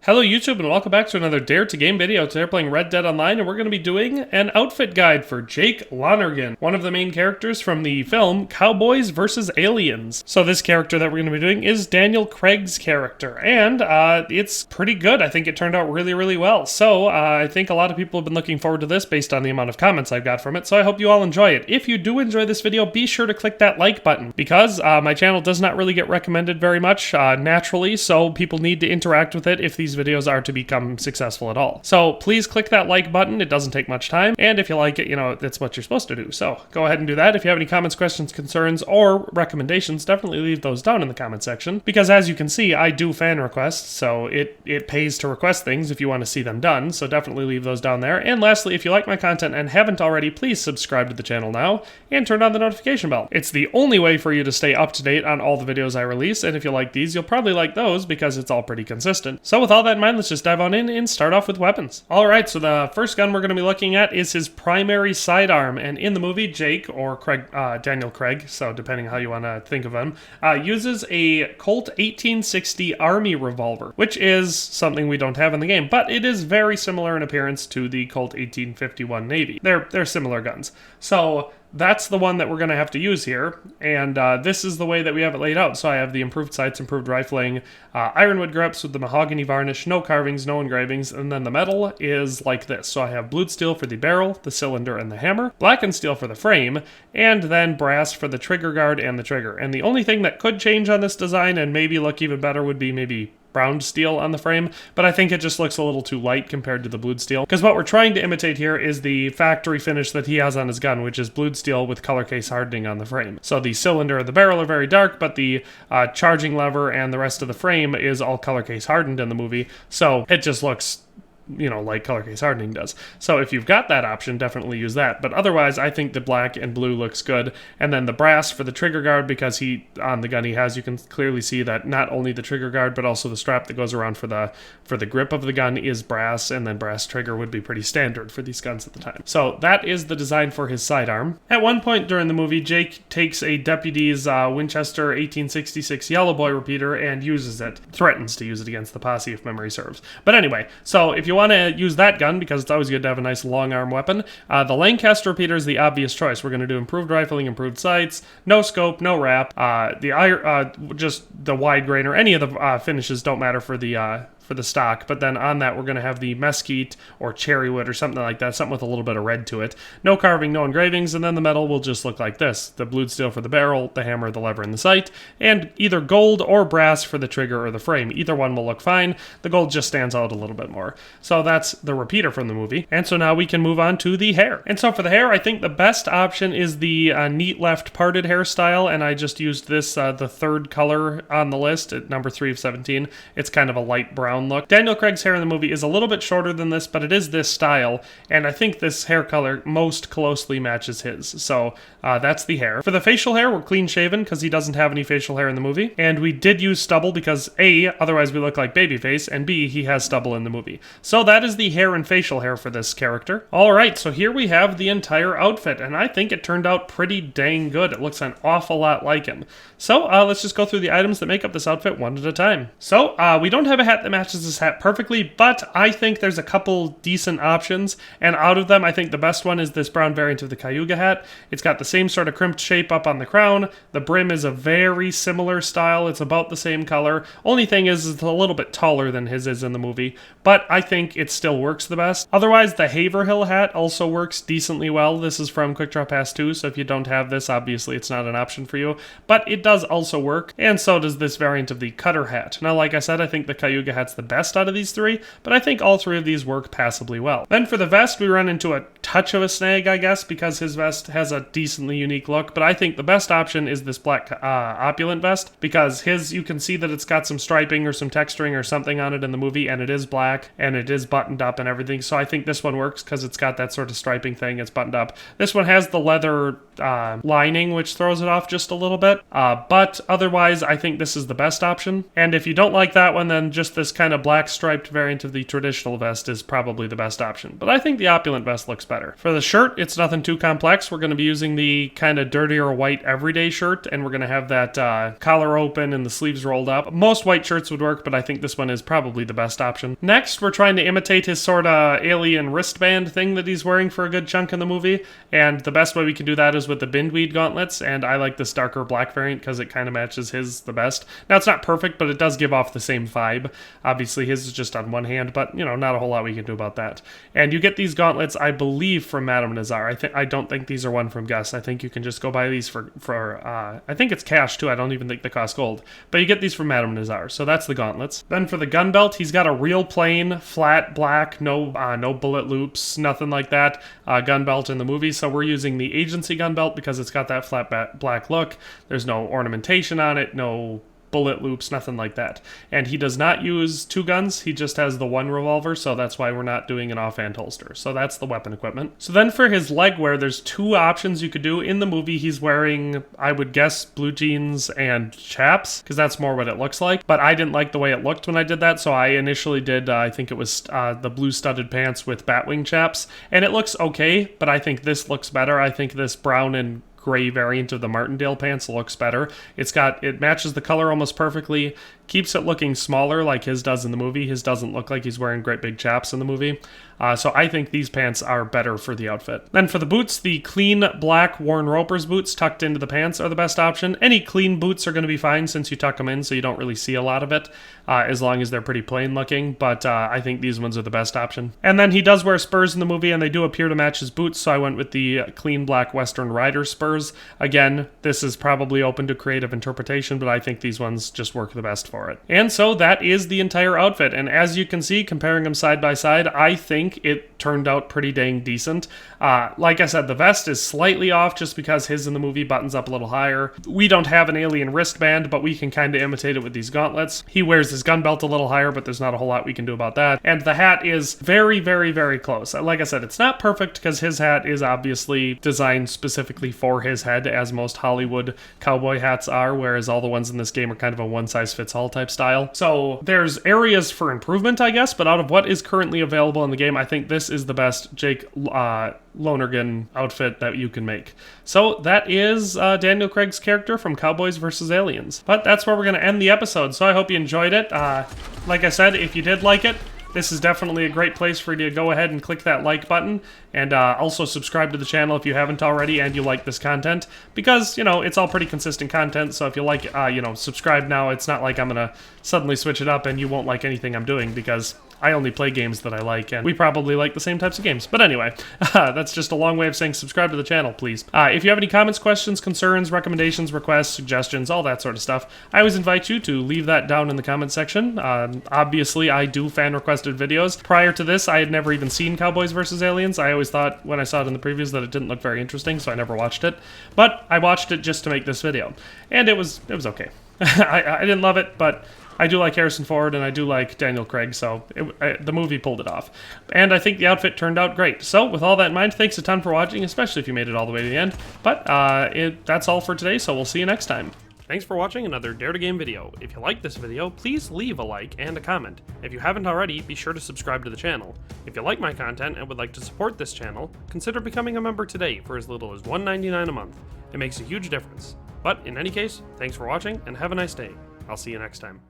Hello YouTube and welcome back to another Dare to Game video. Today we're playing Red Dead Online and we're going to be doing an outfit guide for Jake Lonergan, one of the main characters from the film Cowboys vs. Aliens. So this character that we're going to be doing is Daniel Craig's character, and it's pretty good. I think it turned out really well. So I think a lot of people have been looking forward to this based on the amount of comments I've got from it, so I hope you all enjoy it. If you do enjoy this video, be sure to click that like button, because my channel does not really get recommended very much naturally, so people need to interact with it if these videos are to become successful at all. So please click that like button. It doesn't take much time, and if you like it, you know, that's what you're supposed to do. So go ahead and do that. If you have any comments, questions, concerns, or recommendations, definitely leave those down in the comment section, because as you can see, I do fan requests, so it pays to request things if you want to see them done, so definitely leave those down there. And lastly, if you like my content and haven't already, please subscribe to the channel now and turn on the notification bell. It's the only way for you to stay up to date on all the videos I release, and if you like these, you'll probably like those because it's all pretty consistent. So with all that in mind, let's just dive on in and start off with weapons. Alright, so the first gun we're going to be looking at is his primary sidearm, and in the movie, Jake, or Craig, Daniel Craig, so depending how you want to think of him, uses a Colt 1860 Army revolver, which is something we don't have in the game, but it is very similar in appearance to the Colt 1851 Navy. They're similar guns. So that's the one that we're going to have to use here, and this is the way that we have it laid out. So I have the improved sights, improved rifling, ironwood grips with the mahogany varnish, no carvings, no engravings, and then the metal is like this. So I have blued steel for the barrel, the cylinder, and the hammer, blackened steel for the frame, and then brass for the trigger guard and the trigger. And the only thing that could change on this design and maybe look even better would be maybe brown steel on the frame, but I think it just looks a little too light compared to the blued steel, because what we're trying to imitate here is the factory finish that he has on his gun, which is blued steel with color case hardening on the frame. So the cylinder and the barrel are very dark, but the charging lever and the rest of the frame is all color case hardened in the movie, so it just looks, you know, like color case hardening does. So if you've got that option, definitely use that. But otherwise, I think the black and blue looks good. And then the brass for the trigger guard, because on the gun he has, you can clearly see that not only the trigger guard, but also the strap that goes around for the grip of the gun is brass, and then brass trigger would be pretty standard for these guns at the time. So that is the design for his sidearm. At one point during the movie, Jake takes a deputy's Winchester 1866 yellow boy repeater and uses it. Threatens to use it against the posse if memory serves. But anyway, so if you want to use that gun, because it's always good to have a nice long arm weapon, the Lancaster repeater is the obvious choice. We're going to do improved rifling, improved sights, no scope, no wrap, just the wide grain, or any of the finishes don't matter for the stock, but then on that we're going to have the mesquite or cherry wood or something like that, something with a little bit of red to it. No carving, no engravings, and then the metal will just look like this. The blued steel for the barrel, the hammer, the lever, and the sight, and either gold or brass for the trigger or the frame. Either one will look fine. The gold just stands out a little bit more. So that's the repeater from the movie. And so now we can move on to the hair. And so for the hair, I think the best option is the neat left parted hairstyle, and I just used this, the third color on the list at number 3 of 17. It's kind of a light brown look. Daniel Craig's hair in the movie is a little bit shorter than this, but it is this style, and I think this hair color most closely matches his. So that's the hair. For the facial hair, we're clean shaven because he doesn't have any facial hair in the movie, and we did use stubble because A, otherwise we look like babyface, and B, he has stubble in the movie. So that is the hair and facial hair for this character. Alright, so here we have the entire outfit, and I think it turned out pretty dang good. It looks an awful lot like him. So let's just go through the items that make up this outfit one at a time. So we don't have a hat that matches this hat perfectly, but I think there's a couple decent options, and out of them I think the best one is this brown variant of the Cayuga hat. It's got the same sort of crimped shape up on the crown. The brim is a very similar style. It's about the same color. Only thing is it's a little bit taller than his is in the movie, but I think it still works the best. Otherwise, the Haverhill hat also works decently well. This is from Quick Draw Pass 2, so if you don't have this, obviously it's not an option for you, but it does also work, and so does this variant of the Cutter hat. Now, like I said, I think the Cayuga hat's the best out of these three, but I think all three of these work passably well. Then for the vest, we run into a touch of a snag, I guess, because his vest has a decently unique look, but I think the best option is this black opulent vest, because his, you can see that it's got some striping or some texturing or something on it in the movie, and it is black, and it is buttoned up and everything, so I think this one works because it's got that sort of striping thing, it's buttoned up. This one has the leather lining, which throws it off just a little bit. But otherwise, I think this is the best option. And if you don't like that one, then just this kind of black striped variant of the traditional vest is probably the best option. But I think the opulent vest looks better. For the shirt, it's nothing too complex. We're going to be using the kind of dirtier white everyday shirt, and we're going to have that collar open and the sleeves rolled up. Most white shirts would work, but I think this one is probably the best option. Next, we're trying to imitate his sort of alien wristband thing that he's wearing for a good chunk in the movie, and the best way we can do that is with the bindweed gauntlets, and I like this darker black variant because it kind of matches his the best. Now, it's not perfect, but it does give off the same vibe. Obviously, his is just on one hand, but, you know, not a whole lot we can do about that. And you get these gauntlets, I believe, from Madame Nazar. I don't think these are one from Gus. I think you can just go buy these for I think it's cash, too. I don't even think they cost gold. But you get these from Madame Nazar, so that's the gauntlets. Then for the gun belt, he's got a real plain, flat, black, no bullet loops, nothing like that, gun belt in the movie. So we're using the agency gun belt because it's got that flat black look. There's no ornamentation on it, no bullet loops, nothing like that. And he does not use two guns, he just has the one revolver, so that's why we're not doing an offhand holster. So that's the weapon equipment. So then for his leg wear, there's two options you could do. In the movie, he's wearing, I would guess, blue jeans and chaps, because that's more what it looks like. But I didn't like the way it looked when I did that, so I initially did, I think it was the blue studded pants with batwing chaps. And it looks okay, but I think this looks better. I think this brown and gray variant of the Martindale pants looks better. It matches the color almost perfectly, keeps it looking smaller like his does in the movie. His doesn't look like he's wearing great big chaps in the movie. So I think these pants are better for the outfit. Then for the boots, the clean black Warren Roper's boots tucked into the pants are the best option. Any clean boots are going to be fine since you tuck them in so you don't really see a lot of it, as long as they're pretty plain looking, but I think these ones are the best option. And then he does wear Spurs in the movie, and they do appear to match his boots, so I went with the clean black Western Rider Spurs. Again, this is probably open to creative interpretation, but I think these ones just work the best for it. And so that is the entire outfit, and as you can see, comparing them side by side, I think it turned out pretty dang decent. Like I said, the vest is slightly off just because his in the movie buttons up a little higher. We don't have an alien wristband, but we can kind of imitate it with these gauntlets. He wears his gun belt a little higher, but there's not a whole lot we can do about that. And the hat is very, very, very close. Like I said, it's not perfect because his hat is obviously designed specifically for his head, as most Hollywood cowboy hats are, whereas all the ones in this game are kind of a one-size-fits-all type style. So there's areas for improvement, I guess, but out of what is currently available in the game, I think this is the best Jake Lonergan outfit that you can make. So that is Daniel Craig's character from Cowboys vs. Aliens. But that's where we're going to end the episode, so I hope you enjoyed it. Like I said, if you did like it, this is definitely a great place for you to go ahead and click that like button, and also subscribe to the channel if you haven't already and you like this content, because, you know, it's all pretty consistent content, so if you like, subscribe now. It's not like I'm going to suddenly switch it up and you won't like anything I'm doing, because I only play games that I like, and we probably like the same types of games. But anyway, that's just a long way of saying subscribe to the channel, please. If you have any comments, questions, concerns, recommendations, requests, suggestions, all that sort of stuff, I always invite you to leave that down in the comment section. Obviously, I do fan-requested videos. Prior to this, I had never even seen Cowboys vs. Aliens. I always thought, when I saw it in the previews, that it didn't look very interesting, so I never watched it. But I watched it just to make this video, and it was okay. I didn't love it, but I do like Harrison Ford, and I do like Daniel Craig, so the movie pulled it off. And I think the outfit turned out great. So with all that in mind, thanks a ton for watching, especially if you made it all the way to the end. But that's all for today, so we'll see you next time. Thanks for watching another Dare to Game video. If you liked this video, please leave a like and a comment. If you haven't already, be sure to subscribe to the channel. If you like my content and would like to support this channel, consider becoming a member today for as little as $1.99 a month. It makes a huge difference. But in any case, thanks for watching and have a nice day. I'll see you next time.